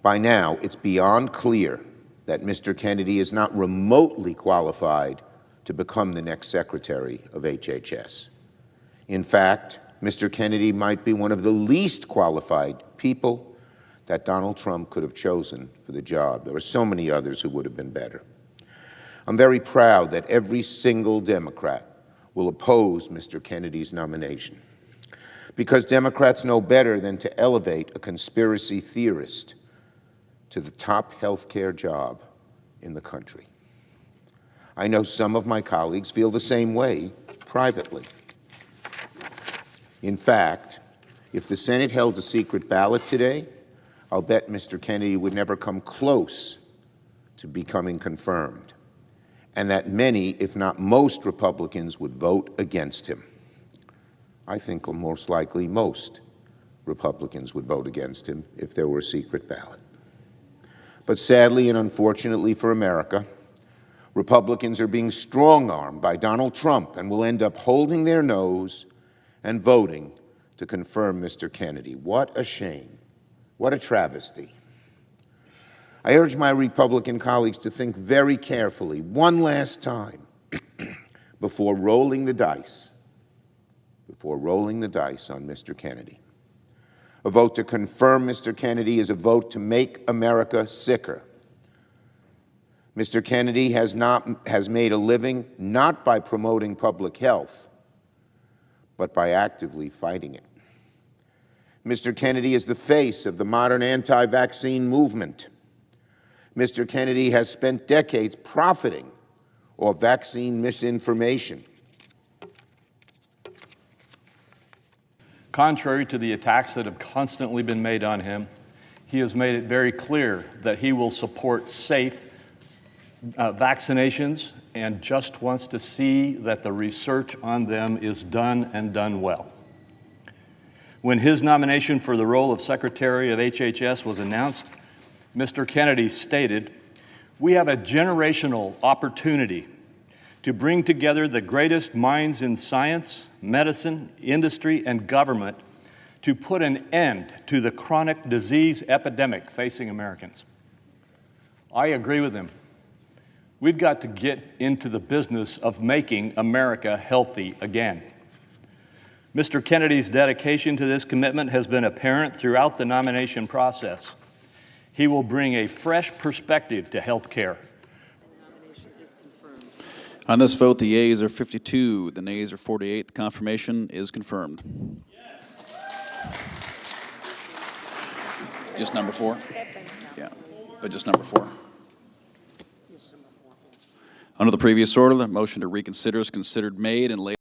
By now, it's beyond clear that Mr. Kennedy is not remotely qualified to become the next Secretary of HHS. In fact, Mr. Kennedy might be one of the least qualified people that Donald Trump could have chosen for the job. There are so many others who would have been better. I'm very proud that every single Democrat will oppose Mr. Kennedy's nomination, because Democrats know better than to elevate a conspiracy theorist to the top healthcare job in the country. I know some of my colleagues feel the same way privately. In fact, if the Senate held a secret ballot today, I'll bet Mr. Kennedy would never come close to becoming confirmed, and that many, if not most, Republicans would vote against him. I think most likely most Republicans would vote against him if there were a secret ballot. But sadly and unfortunately for America, Republicans are being strong-armed by Donald Trump and will end up holding their nose and voting to confirm Mr. Kennedy. What a shame. What a travesty. I urge my Republican colleagues to think very carefully one last time before rolling the dice on Mr. Kennedy. A vote to confirm Mr. Kennedy is a vote to make America sicker. Mr. Kennedy has made a living not by promoting public health, but by actively fighting it. Mr. Kennedy is the face of the modern anti-vaccine movement. Mr. Kennedy has spent decades profiting off vaccine misinformation. Contrary to the attacks that have constantly been made on him, he has made it very clear that he will support safe vaccinations and just wants to see that the research on them is done and done well. When his nomination for the role of Secretary of HHS was announced, Mr. Kennedy stated, "We have a generational opportunity to bring together the greatest minds in science, medicine, industry, and government to put an end to the chronic disease epidemic facing Americans." I agree with him. We've got to get into the business of making America healthy again. Mr. Kennedy's dedication to this commitment has been apparent throughout the nomination process. He will bring a fresh perspective to health care. On this vote, the yeas are 52, the nays are 48. The confirmation is confirmed. Just number 4? Yeah, but just number 4. Under the previous order, the motion to reconsider is considered made and laid